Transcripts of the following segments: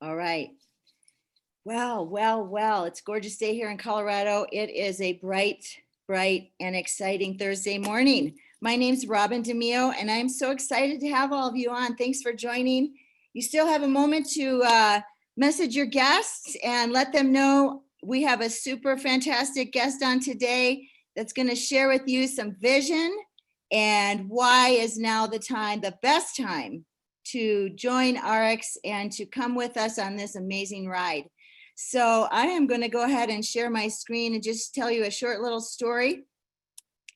All right. Well, it's a gorgeous day here in Colorado. It is a bright and exciting Thursday morning. My name's Robin DeMio, and I'm so excited to have all of you on. Thanks for joining. You still have a moment to message your guests and let them know we have a super fantastic guest on today that's going to share with you some vision and why is now the best time to join ARIIX and to come with us on this amazing ride. So I am going to go ahead and share my screen and just tell you a short little story.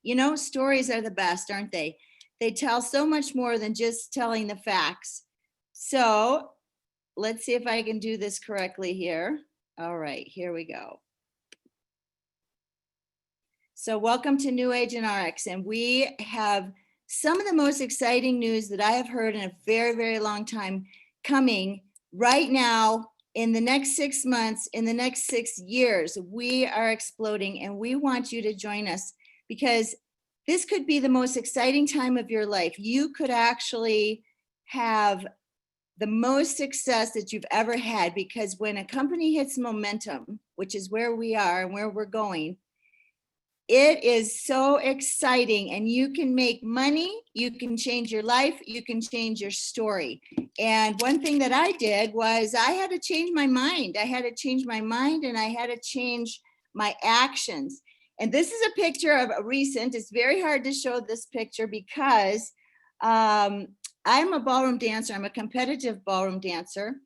You know, stories are the best, aren't they? They tell so much more than just telling the facts. So let's see if I can do this correctly here. All right, here we go. So welcome to New Age and ARIIX, and we have some of the most exciting news that I have heard in a very, very long time coming right now. In the next 6 months, in the next 6 years, we are exploding, and we want you to join us because this could be the most exciting time of your life. You could actually have the most success that you've ever had, because when a company hits momentum, which is where we are and where we're going, it is so exciting, and you can make money, you can change your life, you can change your story. And one thing that I did was I had to change my mind. I had to change my mind, and I had to change my actions. And this is a picture of a recent. It's very hard to show this picture because I'm a ballroom dancer. I'm a competitive ballroom dancer.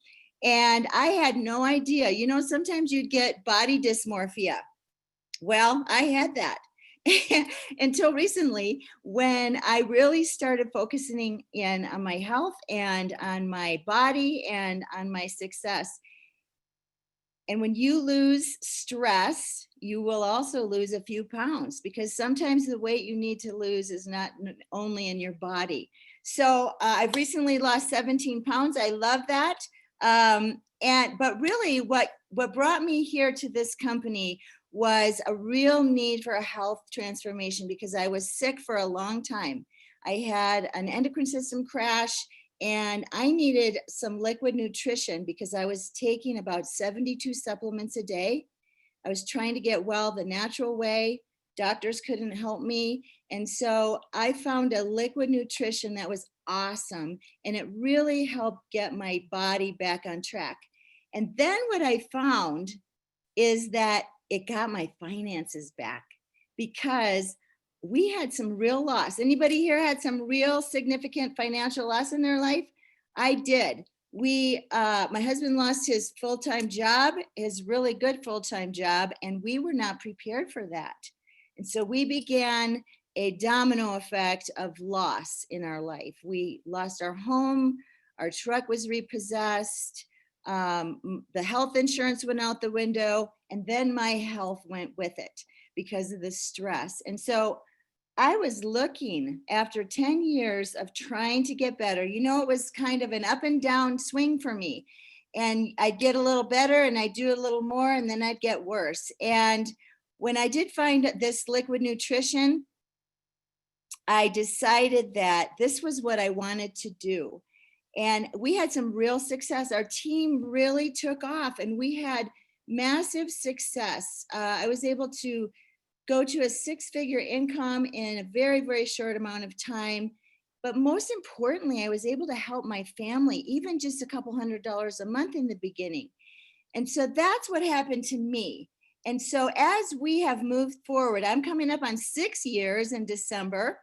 And I had no idea. You know, sometimes you'd get body dysmorphia. Well, I had that until recently when I really started focusing in on my health and on my body and on my success. And when you lose stress, you will also lose a few pounds, because sometimes the weight you need to lose is not only in your body. So I've recently lost 17 pounds. I love that. But really what brought me here to this company was a real need for a health transformation, because I was sick for a long time. I had an endocrine system crash, and I needed some liquid nutrition because I was taking about 72 supplements a day. I was trying to get well the natural way. Doctors couldn't help me. And so I found a liquid nutrition that was awesome, and it really helped get my body back on track. And then what I found is that it got my finances back, because we had some real loss. Anybody here had some real significant financial loss in their life? I did. My husband lost his full-time job, his really good full-time job, and we were not prepared for that. And so we began a domino effect of loss in our life. We lost our home, our truck was repossessed, the health insurance went out the window, and then my health went with it because of the stress. And so I was looking, after 10 years of trying to get better, you know, it was kind of an up and down swing for me. And I'd get a little better and I'd do a little more, and then I'd get worse. And when I did find this liquid nutrition, I decided that this was what I wanted to do. And we had some real success. Our team really took off, and we had massive success. I was able to go to a 6-figure income in a very, very short amount of time. But most importantly, I was able to help my family, even just a couple $100s a month in the beginning. And so that's what happened to me. And so as we have moved forward, I'm coming up on 6 years in December.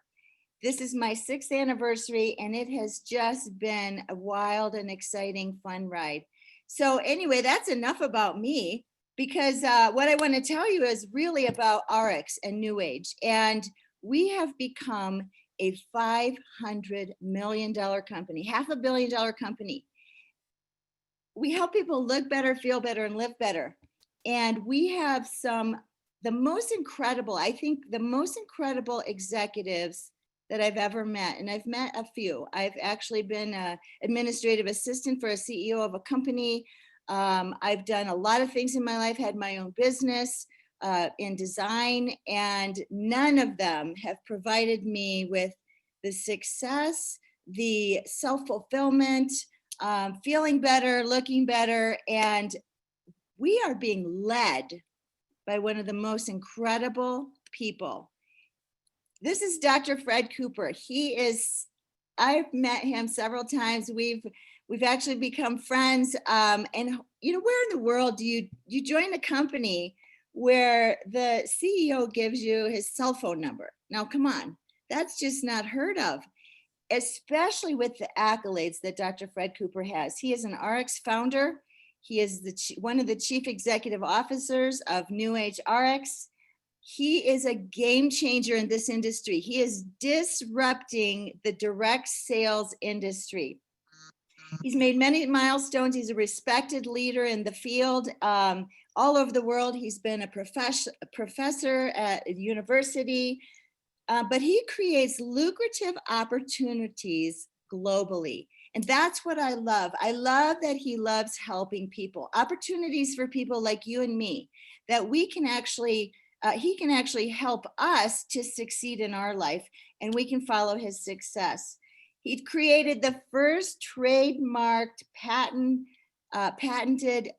This is my 6th anniversary, and it has just been a wild and exciting, fun ride. So anyway, that's enough about me, because what I want to tell you is really about ARIIX and New Age. And we have become a $500 million company, $500 million company. We help people look better, feel better, and live better. And we have the most incredible executives that I've ever met. And I've met a few. I've actually been an administrative assistant for a CEO of a company. I've done a lot of things in my life, had my own business in design, and none of them have provided me with the success, the self-fulfillment, feeling better, looking better, and we are being led by one of the most incredible people. This is Dr. Fred Cooper. I've met him several times. We've actually become friends. And where in the world do you join a company where the CEO gives you his cell phone number? Now, come on, that's just not heard of, especially with the accolades that Dr. Fred Cooper has. He is an ARIIX founder. He is one of the chief executive officers of New Age ARIIX. He is a game changer in this industry. He is disrupting the direct sales industry. He's made many milestones. He's a respected leader in the field all over the world. He's been a professor at a university, but he creates lucrative opportunities globally. And that's what I love. I love that he loves helping people, opportunities for people like you and me, that we can actually he can actually help us to succeed in our life, and we can follow his success. He created the first trademarked patented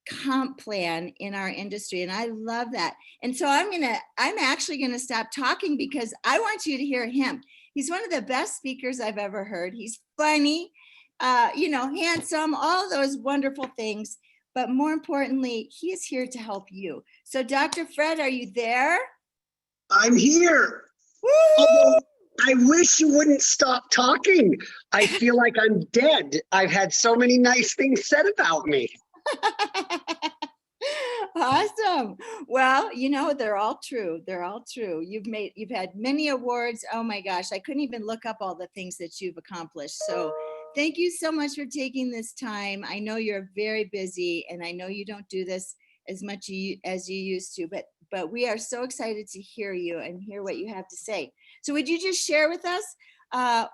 comp plan in our industry, and I love that. And so I'm actually gonna stop talking because I want you to hear him. He's one of the best speakers I've ever heard. He's funny, handsome, all those wonderful things. But more importantly, he is here to help you. So Dr. Fred, are you there? I'm here. Although I wish you wouldn't stop talking. I feel like I'm dead. I've had so many nice things said about me. Awesome. Well, they're all true. They're all true. You've had many awards. Oh my gosh, I couldn't even look up all the things that you've accomplished. So thank you so much for taking this time. I know you're very busy, and I know you don't do this as much as you used to, but we are so excited to hear you and hear what you have to say. So would you just share with us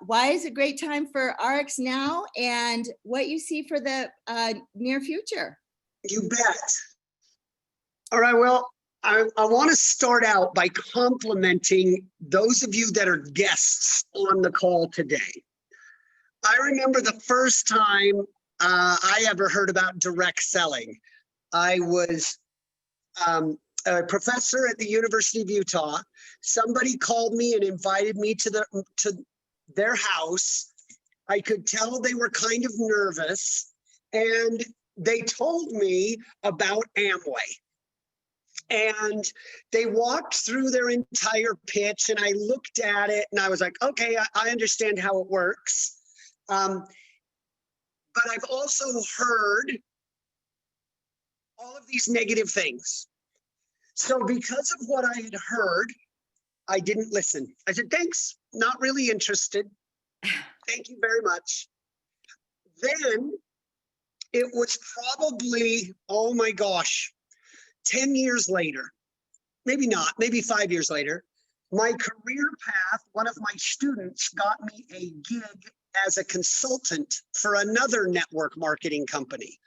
why is it a great time for ARIIX now, and what you see for the near future? You bet. All right, well, I want to start out by complimenting those of you that are guests on the call today. I remember the first time I ever heard about direct selling. I was a professor at the University of Utah. Somebody called me and invited me to their house. I could tell they were kind of nervous, and they told me about Amway. And they walked through their entire pitch, and I looked at it and I was like, okay, I understand how it works. But I've also heard all of these negative things. So because of what I had heard, I didn't listen. I said, thanks, not really interested. Thank you very much. Then it was probably, oh my gosh, 10 years later, maybe not, maybe 5 years later, my career path, one of my students got me a gig as a consultant for another network marketing company.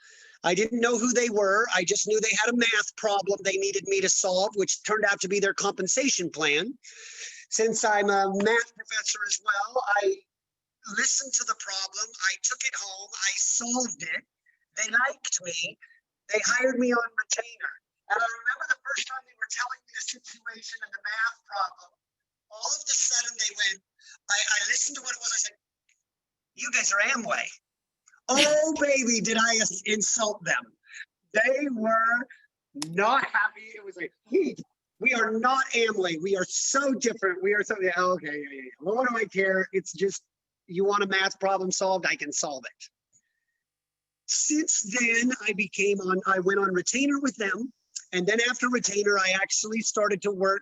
I didn't know who they were. I just knew they had a math problem they needed me to solve, which turned out to be their compensation plan. Since I'm a math professor as well, I listened to the problem. I took it home. I solved it. They liked me. They hired me on retainer. And I remember the first time they were telling me the situation and the math problem, all of a sudden they went, I listened to what it was. I said, you guys are Amway. Oh, baby, did I insult them. They were not happy. It was like, we are not Amway. We are so different. We are so, yeah, okay, yeah. Well, what do I care? It's just, you want a math problem solved? I can solve it. Since then, I went on retainer with them. And then after retainer, I actually started to work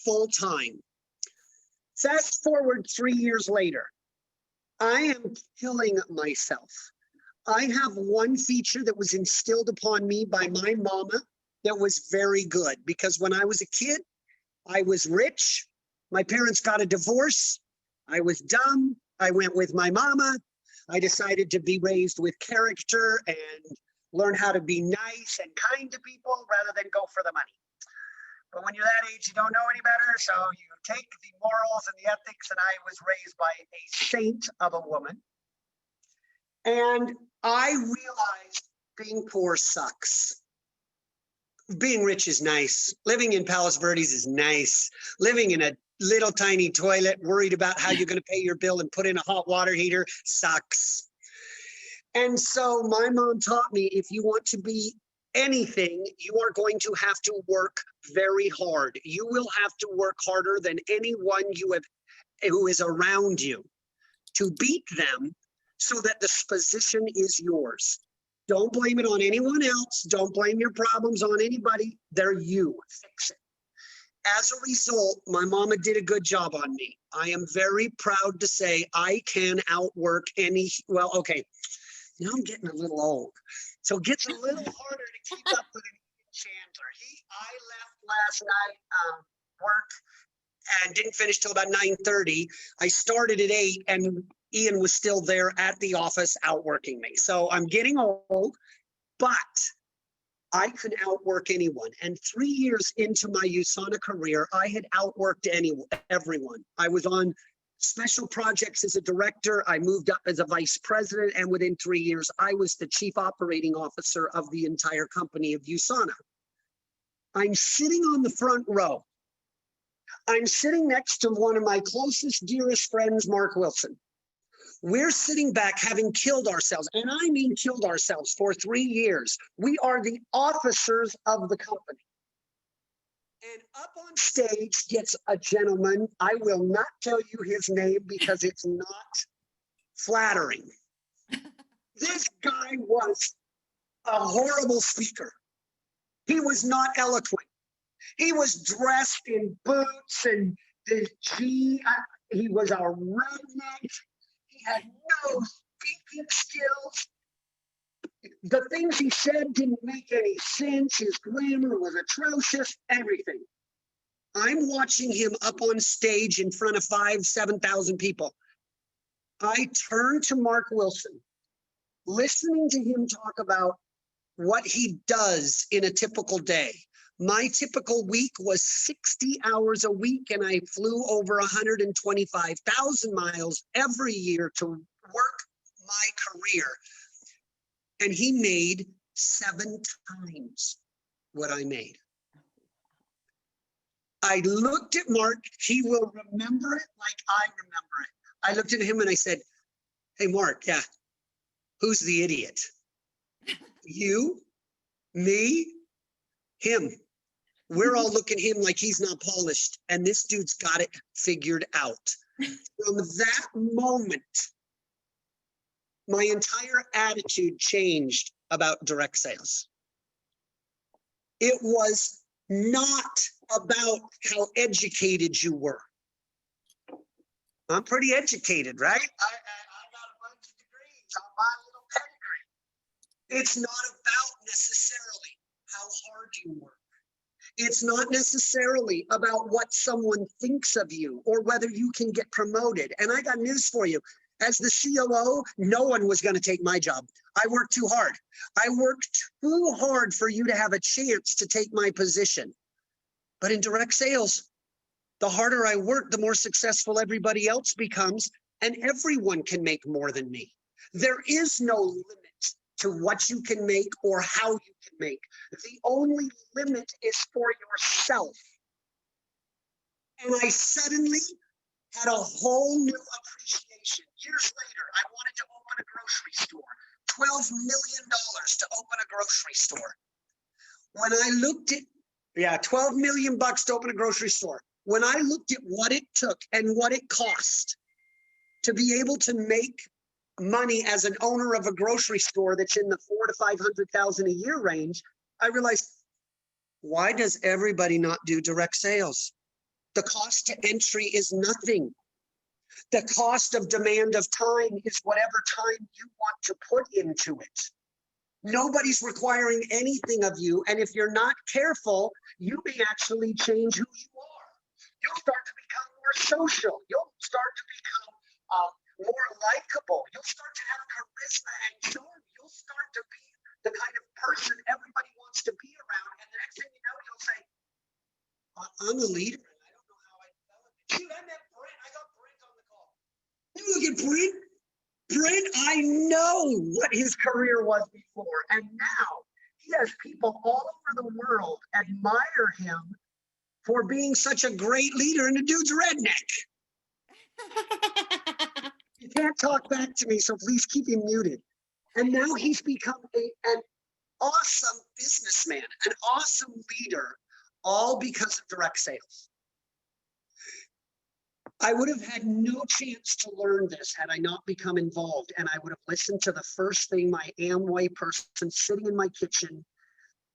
full time. Fast forward 3 years later, I am killing myself. I have one feature that was instilled upon me by my mama that was very good, because when I was a kid, I was rich. My parents got a divorce. I was dumb. I went with my mama. I decided to be raised with character and learn how to be nice and kind to people rather than go for the money. But when you're that age, you don't know any better. So you take the morals and the ethics, and I was raised by a saint of a woman. And I realized being poor sucks. Being rich is nice. Living in Palos Verdes is nice. Living in a little tiny toilet, worried about how you're going to pay your bill and put in a hot water heater sucks. And so my mom taught me, if you want to be anything, you are going to have to work very hard. You will have to work harder than anyone who is around you to beat them so that this position is yours. Don't blame it on anyone else. Don't blame your problems on anybody. They're you. Fix it. As a result, my mama did a good job on me. I am very proud to say I can outwork any, well, okay, now I'm getting a little old. So it gets a little harder to keep up with Chandler. I left last night work and didn't finish till about 9:30. I started at 8 and Ian was still there at the office outworking me. So I'm getting old, but I could outwork anyone. And 3 years into my USANA career, I had outworked everyone. I was on special projects as a director. I moved up as a vice president. And within 3 years, I was the chief operating officer of the entire company of USANA. I'm sitting on the front row. I'm sitting next to one of my closest, dearest friends, Mark Wilson. We're sitting back having killed ourselves, and I mean killed ourselves for 3 years. We are the officers of the company. And up on stage gets a gentleman. I will not tell you his name because it's not flattering. This guy was a horrible speaker. He was not eloquent. He was dressed in boots and the he was a redneck. He had no speaking skills. The things he said didn't make any sense. His grammar was atrocious, everything. I'm watching him up on stage in front of 7,000 people. I turn to Mark Wilson, listening to him talk about what he does in a typical day. My typical week was 60 hours a week, and I flew over 125,000 miles every year to work my career. And he made 7 times what I made. I looked at Mark. He will remember it like I remember it. I looked at him and I said, "Hey, Mark, yeah, who's the idiot? You, me, him. We're all looking at him like he's not polished, and this dude's got it figured out." From that moment, my entire attitude changed about direct sales. It was not about how educated you were. I'm pretty educated, right? I got a bunch of degrees on my little pedigree. It's not about necessarily how hard you work. It's not necessarily about what someone thinks of you or whether you can get promoted. And I got news for you. As the COO, no one was going to take my job. I worked too hard. I worked too hard for you to have a chance to take my position. But in direct sales, the harder I work, the more successful everybody else becomes, and everyone can make more than me. There is no limit to what you can make or how you can make. The only limit is for yourself. And I suddenly had a whole new appreciation. Years later, I wanted to open a grocery store. $12 million to open a grocery store. When I looked at, 12 million bucks to open a grocery store. When I looked at what it took and what it cost to be able to make money as an owner of a grocery store that's in the 400,000 to 500,000 a year range, I realized, why does everybody not do direct sales? The cost to entry is nothing. The cost of demand of time is whatever time you want to put into it. Nobody's requiring anything of you. And if you're not careful, you may actually change who you are. You'll start to become more social. You'll start to become more likable. You'll start to have charisma and charm. You'll start to be the kind of person everybody wants to be around. And the next thing you know, you'll say, I'm a leader and I don't know how I developed it. Shoot, I met Brent. I got Brent on the call. You look at Brent. Brent, I know what his career was before, and now he has people all over the world admire him for being such a great leader, and the dude's redneck. You can't talk back to me, so please keep him muted. And now he's become an awesome businessman, an awesome leader, all because of direct sales. I would have had no chance to learn this had I not become involved, and I would have listened to the first thing my Amway person sitting in my kitchen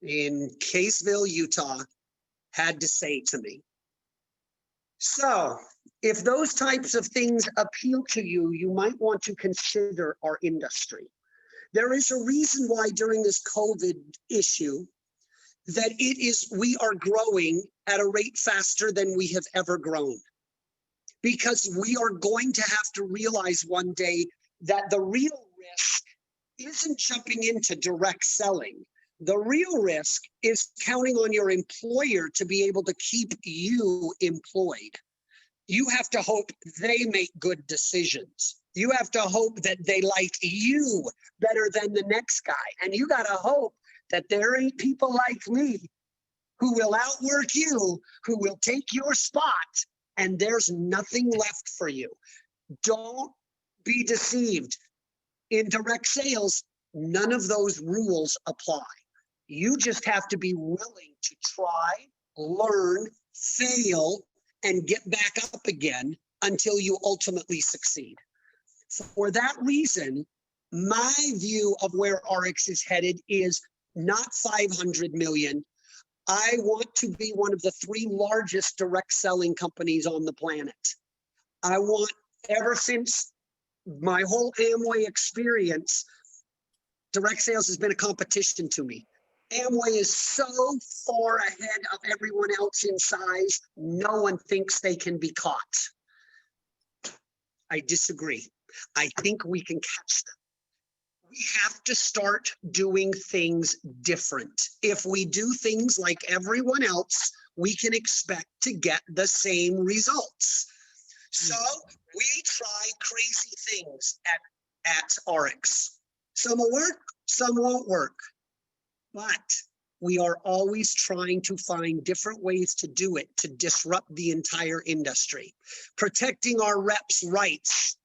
in Caseville, Utah, had to say to me. So if those types of things appeal to you, you might want to consider our industry. There is a reason why during this COVID issue that we are growing at a rate faster than we have ever grown. Because we are going to have to realize one day that the real risk isn't jumping into direct selling. The real risk is counting on your employer to be able to keep you employed. You have to hope they make good decisions. You have to hope that they like you better than the next guy. And you got to hope that there ain't people like me who will outwork you, who will take your spot, and there's nothing left for you. Don't be deceived. In direct sales, none of those rules apply. You just have to be willing to try, learn, fail, and get back up again until you ultimately succeed. For that reason, my view of where ARIIX is headed is not 500 million. I want to be one of the 3 largest direct selling companies on the planet. I want, ever since my whole Amway experience, direct sales has been a competition to me. Amway is so far ahead of everyone else in size, no one thinks they can be caught. I disagree. I think we can catch them. We have to start doing things different. If we do things like everyone else, we can expect to get the same results. So we try crazy things at ARIIX. Some will work, some won't work. But we are always trying to find different ways to do it, to disrupt the entire industry, protecting our reps' rights,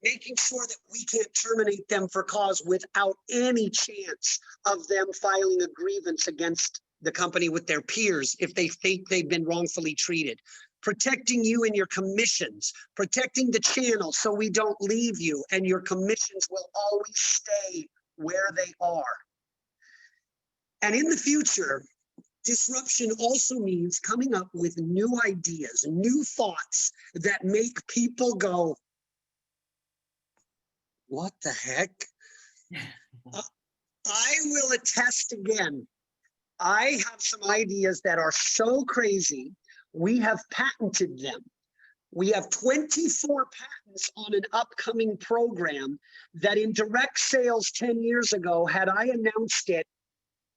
making sure that we can't terminate them for cause without any chance of them filing a grievance against the company with their peers if they think they've been wrongfully treated, protecting you and your commissions, protecting the channel so we don't leave you and your commissions will always stay where they are. And in the future, disruption also means coming up with new ideas, new thoughts that make people go, what the heck? I will attest again. I have some ideas that are so crazy, we have patented them. We have 24 patents on an upcoming program that in direct sales 10 years ago, had I announced it,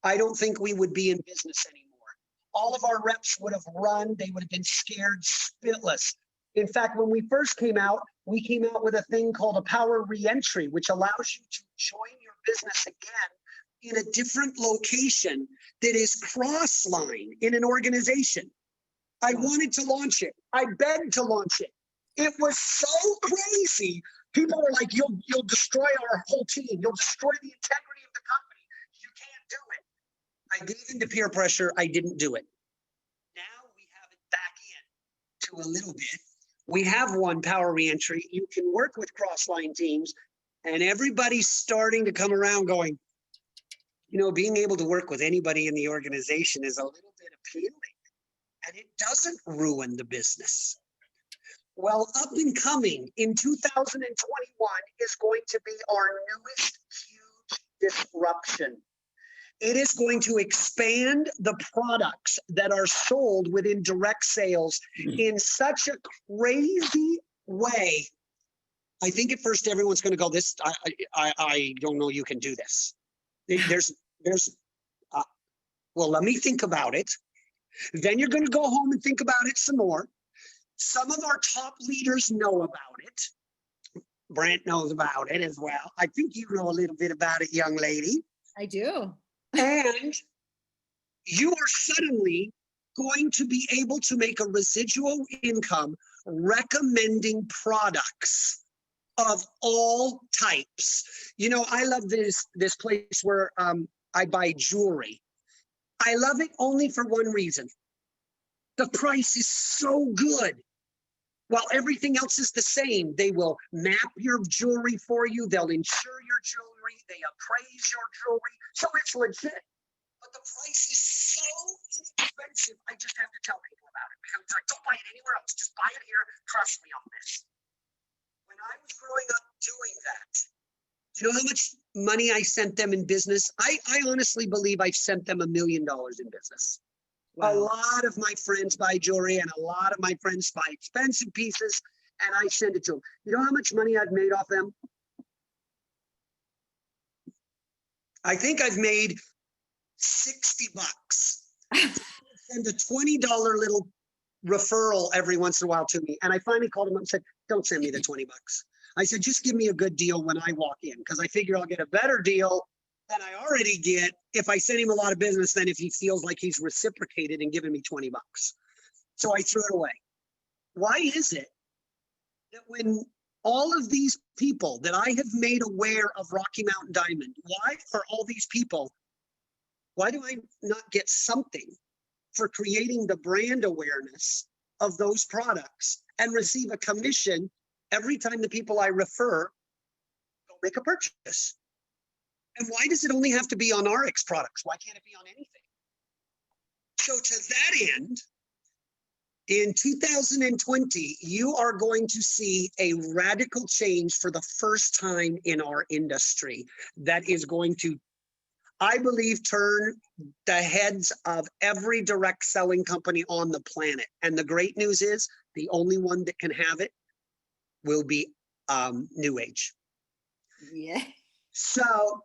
I don't think we would be in business anymore. All of our reps would have run. They would have been scared spitless. In fact, when we first came out, we came out with a thing called a power reentry, which allows you to join your business again in a different location that is cross-line in an organization. I wanted to launch it. I begged to launch it. It was so crazy. People were like, you'll destroy our whole team. You'll destroy the integrity of the company. You can't do it. I gave into peer pressure. I didn't do it. Now we have it back in to a little bit. We have one power reentry. You can work with cross-line teams, and everybody's starting to come around going, you know, being able to work with anybody in the organization is a little bit appealing, and it doesn't ruin the business. Well, up and coming in 2021 is going to be our newest huge disruption. It is going to expand the products that are sold within direct sales in such a crazy way. I think at first everyone's going to go, "This, I don't know you can do this." Well, let me think about it. Then you're going to go home and think about it some more. Some of our top leaders know about it. Brent knows about it as well. I think you know a little bit about it, young lady. I do. And you are suddenly going to be able to make a residual income recommending products of all types. You know, I love this place where I buy jewelry. I love it only for one reason. The price is so good. While everything else is the same, they will map your jewelry for you. They'll insure your jewelry. They appraise your jewelry. So it's legit. But the price is so inexpensive. I just have to tell people about it. Because I don't buy it anywhere else. Just buy it here. Trust me on this. When I was growing up doing that, do you know how much money I sent them in business? I honestly believe I've sent them $1 million in business. Wow. A lot of my friends buy jewelry and a lot of my friends buy expensive pieces and I send it to them. You know how much money I've made off them? I think I've made $60. Send a $20 little referral every once in a while to me. And I finally called him up and said, don't send me the $20. I said, just give me a good deal when I walk in, because I figure I'll get a better deal than I already get if I send him a lot of business than if he feels like he's reciprocated and given me $20. So I threw it away. Why is it that when all of these people that I have made aware of Rocky Mountain Diamond, why are all these people, why do I not get something for creating the brand awareness of those products and receive a commission every time the people I refer go make a purchase? And why does it only have to be on ARIIX products? Why can't it be on anything? So to that end, in 2020, you are going to see a radical change for the first time in our industry that is going to, I believe, turn the heads of every direct selling company on the planet. And the great news is the only one that can have it will be New Age. Yeah. So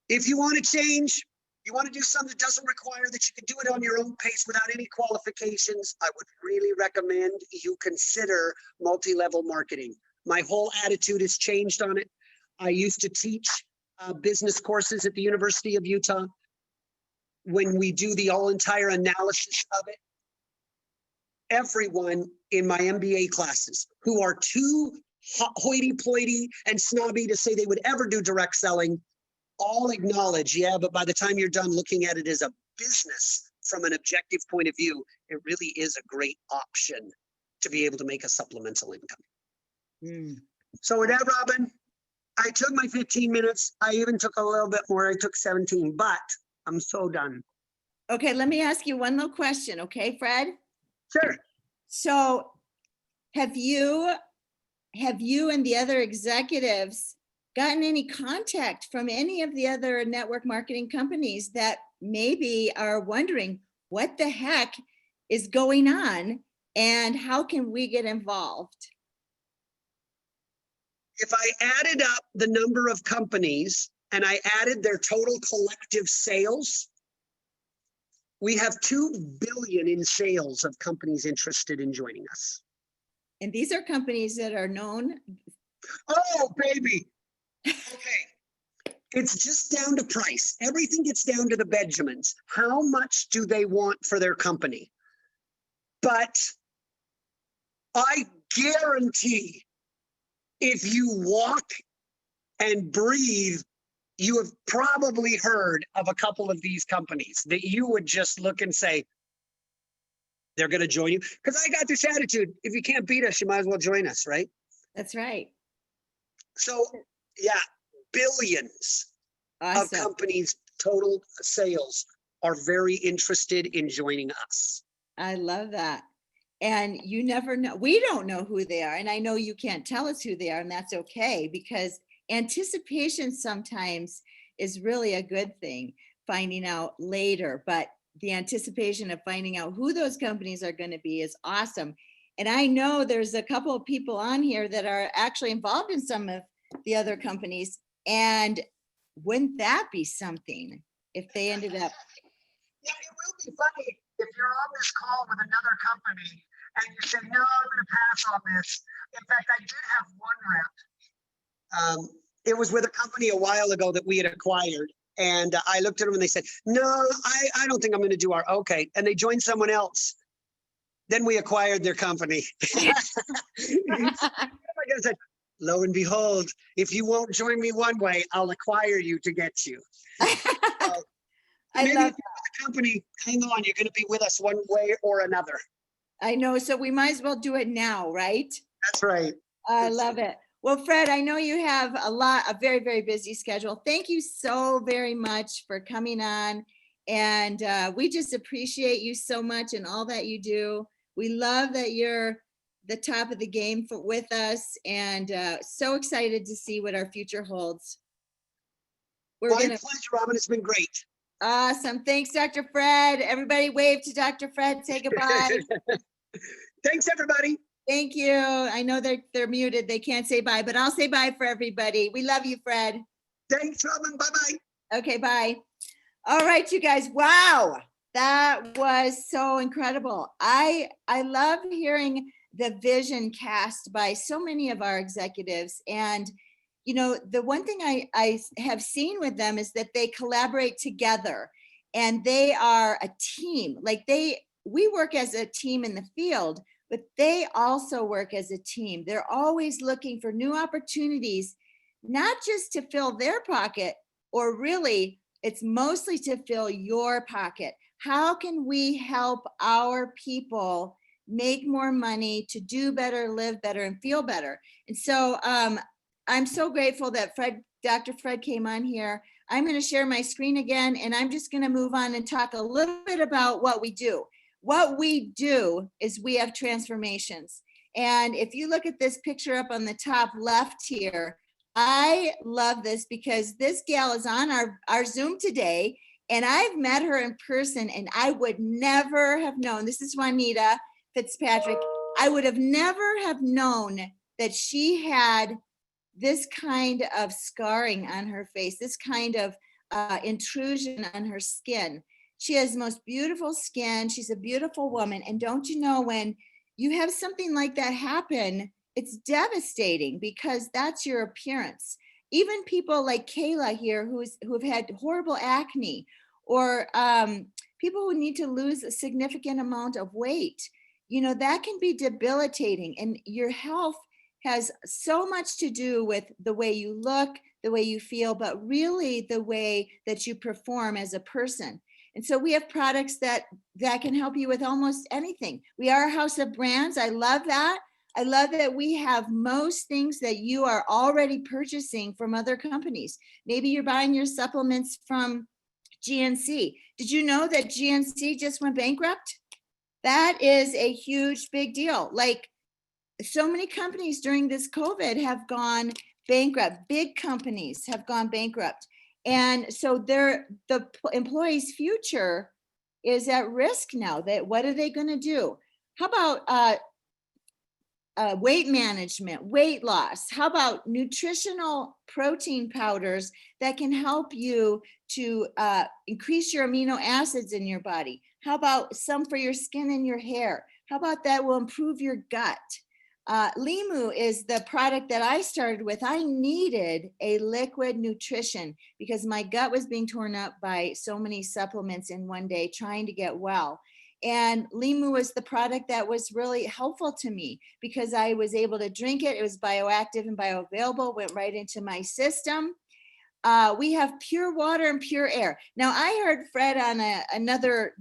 if you want to change, you want to do something that doesn't require that you can do it on your own pace without any qualifications, I would really recommend you consider multi-level marketing. My whole attitude has changed on it. I used to teach business courses at the University of Utah. When we do the entire analysis of it, everyone in my MBA classes who are too hoity-toity and snobby to say they would ever do direct selling all acknowledge, yeah, but by the time you're done looking at it as a business from an objective point of view, it really is a great option to be able to make a supplemental income. Mm. So with that, Robin, I took my 15 minutes. I even took a little bit more. I took 17, but I'm so done. Okay, let me ask you one little question, okay, Fred? Sure. So have you and the other executives gotten any contact from any of the other network marketing companies that maybe are wondering what the heck is going on and how can we get involved? If I added up the number of companies and I added their total collective sales, we have 2 billion in sales of companies interested in joining us. And these are companies that are known. Oh, baby. Okay. It's just down to price. Everything gets down to the Benjamins. How much do they want for their company? But I guarantee if you walk and breathe, you have probably heard of a couple of these companies that you would just look and say, they're going to join you. Because I got this attitude, if you can't beat us, you might as well join us, right? That's right. So, yeah, billions of Awesome. companies' total sales are very interested in joining us. I love that. And you never know. We don't know who they are. And I know you can't tell us who they are, and that's okay, because anticipation sometimes is really a good thing, finding out later. But the anticipation of finding out who those companies are going to be is awesome. And I know there's a couple of people on here that are actually involved in some of the other companies. And wouldn't that be something if they ended up? Yeah, it will be funny if you're on this call with another company and you say, no, I'm going to pass on this. In fact, I did have one rep. It was with a company a while ago that we had acquired. And I looked at them and they said, no, I don't think I'm going to do our, okay. And they joined someone else. Then we acquired their company. I said, lo and behold, if you won't join me one way, I'll acquire you to get you. I Maybe love if you're with the company, hang on, you're going to be with us one way or another. I know. So we might as well do it now, right? That's right. I love it. Well, Fred, I know you have a very, very busy schedule. Thank you so very much for coming on. And we just appreciate you so much and all that you do. We love that you're the top of the game with us, and so excited to see what our future holds. My pleasure, Robin. It's been great. Awesome. Thanks, Dr. Fred. Everybody wave to Dr. Fred. Say goodbye. Thanks, everybody. Thank you. I know they're muted. They can't say bye, but I'll say bye for everybody. We love you, Fred. Thanks, Robin. Bye-bye. Okay, bye. All right, you guys. Wow. That was so incredible. I love hearing the vision cast by so many of our executives. And, you know, the one thing I have seen with them is that they collaborate together and they are a team. Like we work as a team in the field, but they also work as a team. They're always looking for new opportunities, not just to fill their pocket, or really, it's mostly to fill your pocket. How can we help our people make more money to do better, live better, and feel better? And so I'm so grateful that Dr. Fred came on here. I'm going to share my screen again, and I'm just going to move on and talk a little bit about what we do. What we do is we have transformations. And if you look at this picture up on the top left here, I love this because this gal is on our Zoom today, and I've met her in person, and I would never have known, this is Juanita Fitzpatrick, I would have never have known that she had this kind of scarring on her face, this kind of intrusion on her skin. She has the most beautiful skin. She's a beautiful woman. And don't you know, when you have something like that happen, it's devastating because that's your appearance. Even people like Kayla here who've had horrible acne, or people who need to lose a significant amount of weight, you know, that can be debilitating. And your health has so much to do with the way you look, the way you feel, but really the way that you perform as a person. And so we have products that can help you with almost anything. We are a house of brands. I love that. I love that we have most things that you are already purchasing from other companies. Maybe you're buying your supplements from GNC. Did you know that GNC just went bankrupt? That is a huge, big deal. Like, so many companies during this COVID have gone bankrupt. Big companies have gone bankrupt. And so the employee's future is at risk now. What are they going to do? How about weight management, weight loss? How about nutritional protein powders that can help you to increase your amino acids in your body? How about some for your skin and your hair? How about that will improve your gut? Limu is the product that I started with. I needed a liquid nutrition because my gut was being torn up by so many supplements in one day trying to get well. And Limu was the product that was really helpful to me because I was able to drink it. It was bioactive and bioavailable, went right into my system. We have pure water and pure air. Now, I heard Fred on another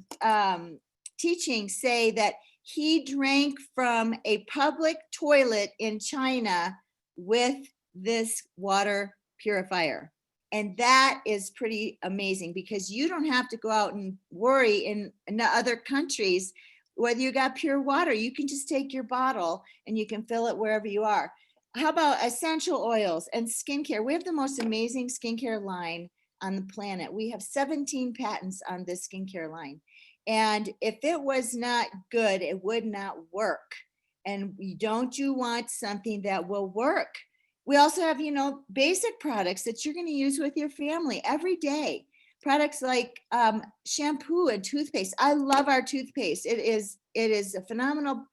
teaching say that he drank from a public toilet in China with this water purifier. And that is pretty amazing because you don't have to go out and worry in other countries whether you got pure water. You can just take your bottle and you can fill it wherever you are. How about essential oils and skincare? We have the most amazing skincare line on the planet. We have 17 patents on this skincare line. And if it was not good, it would not work. And don't you want something that will work? We also have, you know, basic products that you're going to use with your family every day. Products like shampoo and toothpaste. I love our toothpaste. It is a phenomenal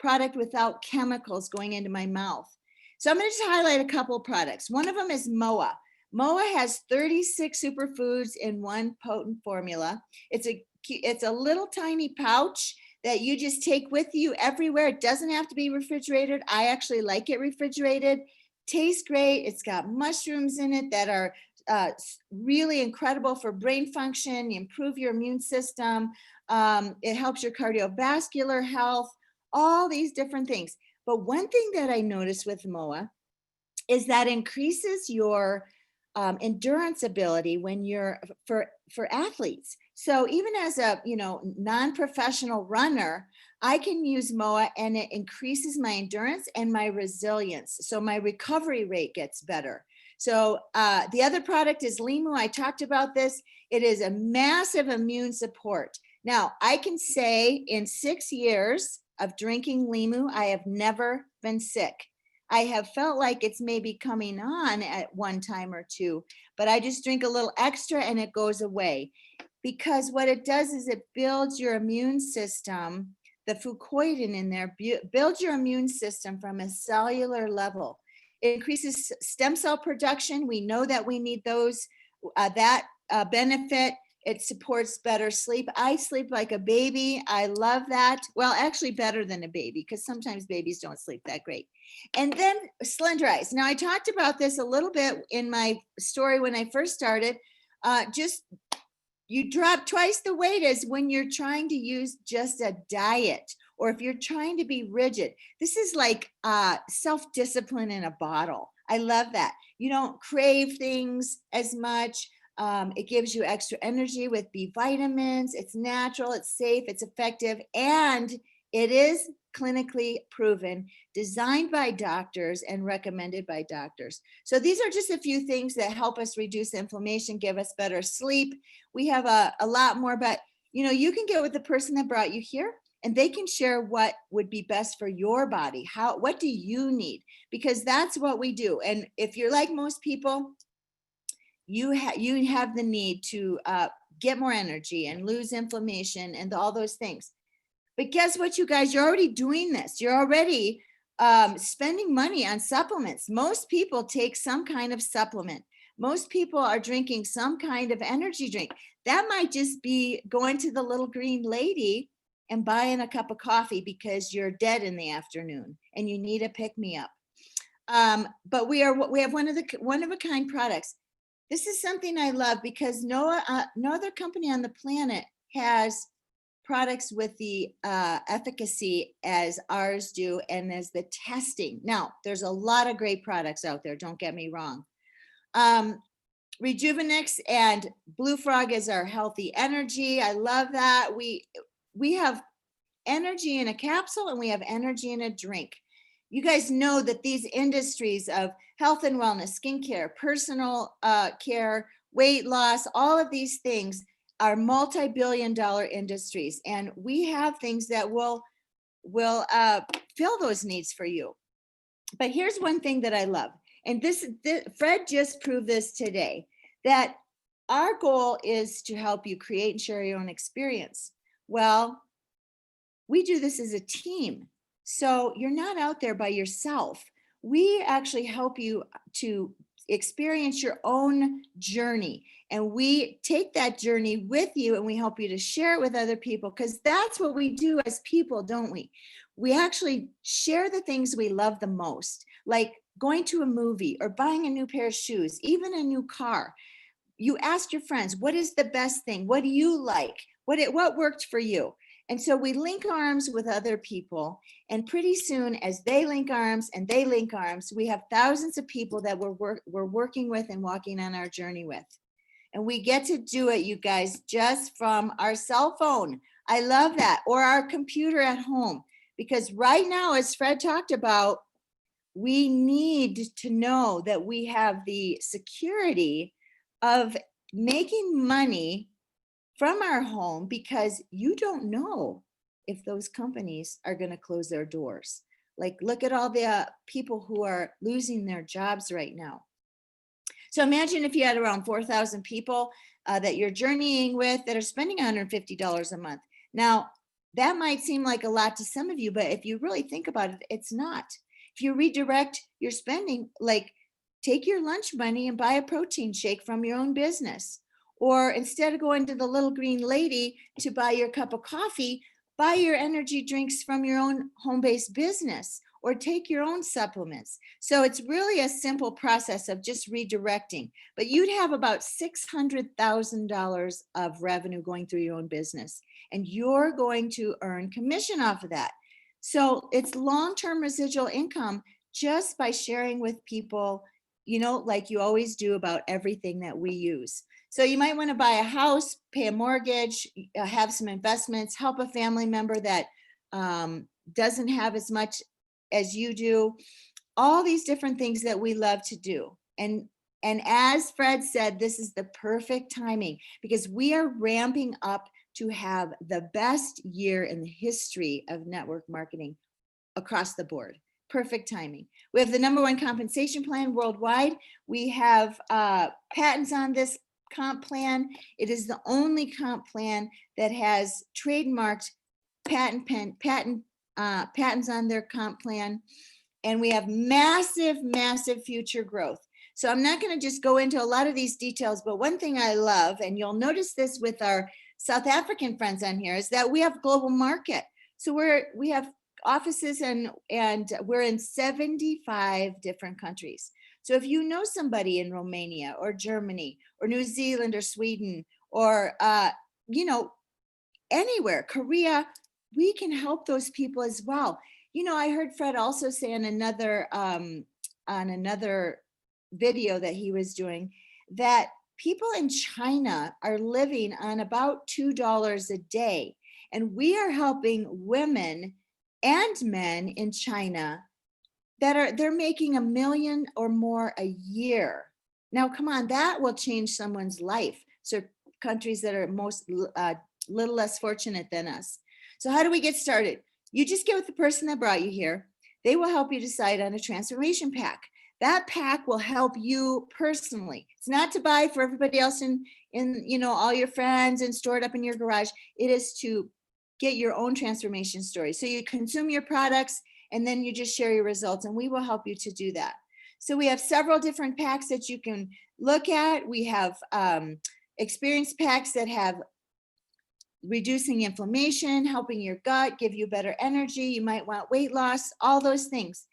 product without chemicals going into my mouth. So I'm going to just highlight a couple of products. One of them is MOA. MOA has 36 superfoods in one potent formula. It's a little tiny pouch that you just take with you everywhere. It doesn't have to be refrigerated. I actually like it refrigerated. Tastes great. It's got mushrooms in it that are really incredible for brain function. You improve your immune system. It helps your cardiovascular health, all these different things. But one thing that I noticed with MOA is that increases your endurance ability when you're for athletes. So even as a non-professional runner, I can use MOA and it increases my endurance and my resilience. So my recovery rate gets better. So the other product is Limu. I talked about this. It is a massive immune support. Now I can say in 6 years of drinking Limu, I have never been sick. I have felt like it's maybe coming on at one time or two, but I just drink a little extra and it goes away. Because what it does is it builds your immune system, the fucoidan in there, builds your immune system from a cellular level. It increases stem cell production. We know that we need those, benefit. It supports better sleep. I sleep like a baby. I love that. Well, actually better than a baby, because sometimes babies don't sleep that great. And then Slenderize. Now I talked about this a little bit in my story when I first started. Just you drop twice the weight as when you're trying to use just a diet, or if you're trying to be rigid. This is like self-discipline in a bottle. I love that. You don't crave things as much. It gives you extra energy with B vitamins. It's natural, it's safe, it's effective, and it is clinically proven, designed by doctors and recommended by doctors. So these are just a few things that help us reduce inflammation, give us better sleep. We have a lot more, but you can get with the person that brought you here and they can share what would be best for your body. What do you need? Because that's what we do. And if you're like most people, you have the need to get more energy and lose inflammation and all those things. But guess what, you guys, you're already doing this. You're already spending money on supplements. Most people take some kind of supplement. Most people are drinking some kind of energy drink. That might just be going to the little green lady and buying a cup of coffee because you're dead in the afternoon and you need a pick-me-up. But we have one of a kind products. This is something I love because no other company on the planet has products with the efficacy as ours do and as the testing. Now, there's a lot of great products out there, don't get me wrong. Rejuvenix and Blue Frog is our healthy energy. I love that. We have energy in a capsule and we have energy in a drink. You guys know that these industries of health and wellness, skincare, personal care, weight loss, all of these things are multi-billion-dollar industries. And we have things that will fill those needs for you. But here's one thing that I love. And Fred just proved this today, that our goal is to help you create and share your own experience. Well, we do this as a team. So you're not out there by yourself. We actually help you to experience your own journey. And we take that journey with you and we help you to share it with other people, because that's what we do as people, don't we? We actually share the things we love the most, like going to a movie or buying a new pair of shoes, even a new car. You ask your friends, what is the best thing? What do you like? What worked for you? And so we link arms with other people, and pretty soon as they link arms and they link arms, we have thousands of people that we're working with and walking on our journey with. And we get to do it, you guys, just from our cell phone. I love that. Or our computer at home. Because right now, as Fred talked about, we need to know that we have the security of making money from our home, because you don't know if those companies are going to close their doors. Like, look at all the people who are losing their jobs right now. So imagine if you had around 4,000 people that you're journeying with that are spending $150 a month. Now, That might seem like a lot to some of you, but if you really think about it, it's not. If you redirect your spending, like take your lunch money and buy a protein shake from your own business. Or instead of going to the little green lady to buy your cup of coffee, buy your energy drinks from your own home-based business or take your own supplements. So it's really a simple process of just redirecting, but you'd have about $600,000 of revenue going through your own business, and you're going to earn commission off of that. So it's long-term residual income just by sharing with people, like you always do about everything that we use. So you might want to buy a house, pay a mortgage, have some investments, help a family member that doesn't have as much as you do, all these different things that we love to do. And as Fred said, this is the perfect timing because we are ramping up to have the best year in the history of network marketing across the board. Perfect timing. We have the #1 compensation plan worldwide. We have patents on this comp plan. It is the only comp plan that has trademarked patents on their comp plan. And we have massive, massive future growth. So I'm not going to just go into a lot of these details, but one thing I love, and you'll notice this with our South African friends on here, is that we have global market. So we have offices and we're in 75 different countries. So if you know somebody in Romania or Germany or New Zealand or Sweden or, anywhere, Korea, we can help those people as well. I heard Fred also say on another video that he was doing that people in China are living on about $2 a day. And we are helping women and men in China they're making $1 million or more a year. Now, come on, that will change someone's life. So countries that are little less fortunate than us. So how do we get started? You just get with the person that brought you here. They will help you decide on a transformation pack. That pack will help you personally. It's not to buy for everybody else in all your friends and store it up in your garage. It is to get your own transformation story. So you consume your products and then you just share your results, and we will help you to do that. So we have several different packs that you can look at. We have experience packs that have reducing inflammation, helping your gut, give you better energy. You might want weight loss, all those things.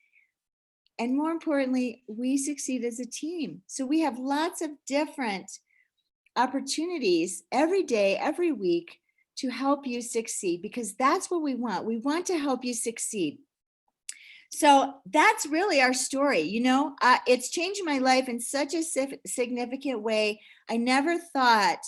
And more importantly, we succeed as a team. So we have lots of different opportunities every day, every week to help you succeed, because that's what we want. We want to help you succeed. So that's really our story. It's changed my life in such a significant way. I never thought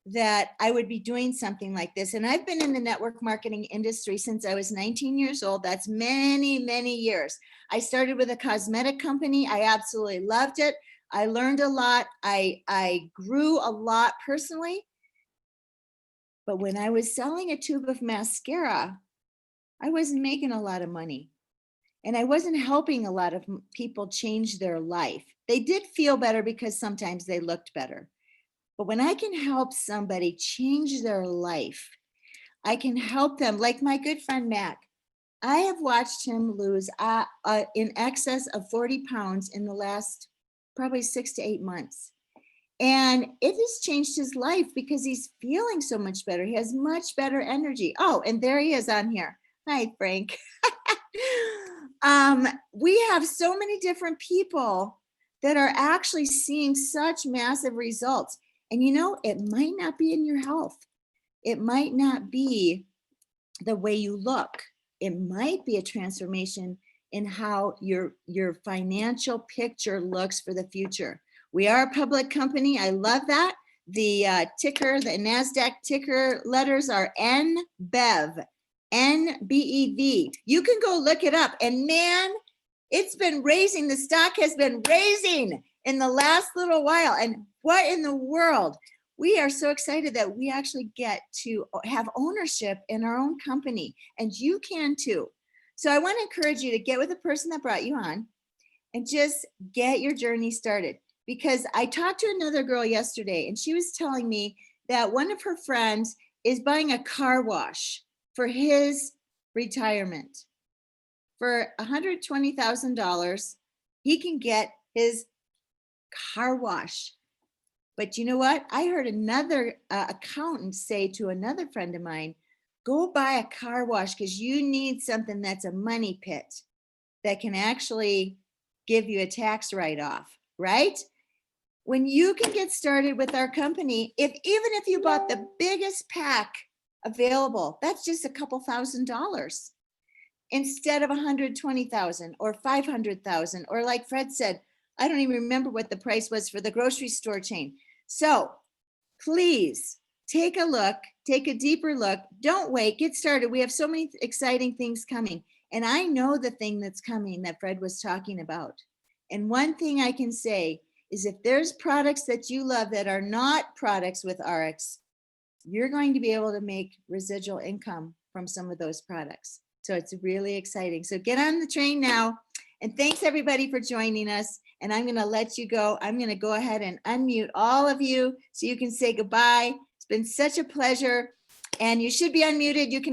that I would be doing something like this. And I've been in the network marketing industry since I was 19 years old. That's many, many years. I started with a cosmetic company. I absolutely loved it. I learned a lot. I grew a lot personally. But when I was selling a tube of mascara, I wasn't making a lot of money. And I wasn't helping a lot of people change their life. They did feel better because sometimes they looked better. But when I can help somebody change their life, I can help them. Like my good friend, Mac, I have watched him lose in excess of 40 pounds in the last probably 6 to 8 months. And it has changed his life because he's feeling so much better. He has much better energy. Oh, and there he is on here. Hi, Frank. We have so many different people that are actually seeing such massive results. And it might not be in your health. It might not be the way you look. It might be a transformation in how your financial picture looks for the future. We are a public company. I love that. The NASDAQ ticker letters are NBEV. NBEV. You can go look it up. And man, it's been raising. The stock has been raising in the last little while. And what in the world? We are so excited that we actually get to have ownership in our own company. And you can too. So I want to encourage you to get with the person that brought you on and just get your journey started. Because I talked to another girl yesterday and she was telling me that one of her friends is buying a car wash. for his retirement. For $120,000, he can get his car wash. But you know what? I heard another accountant say to another friend of mine, go buy a car wash because you need something that's a money pit that can actually give you a tax write-off, right? When you can get started with our company, even if you bought the biggest pack available, that's just a couple $1,000 instead of 120,000 or 500,000, or like Fred said, I don't even remember what the price was for the grocery store chain. So please take a look, take a deeper look. Don't wait, get started. We have so many exciting things coming. And I know the thing that's coming that Fred was talking about. And one thing I can say is if there's products that you love that are not products with ARIIX, you're going to be able to make residual income from some of those products. So it's really exciting. So get on the train now. And thanks everybody for joining us. And I'm going to let you go. I'm going to go ahead and unmute all of you so you can say goodbye. It's been such a pleasure. And you should be unmuted. You can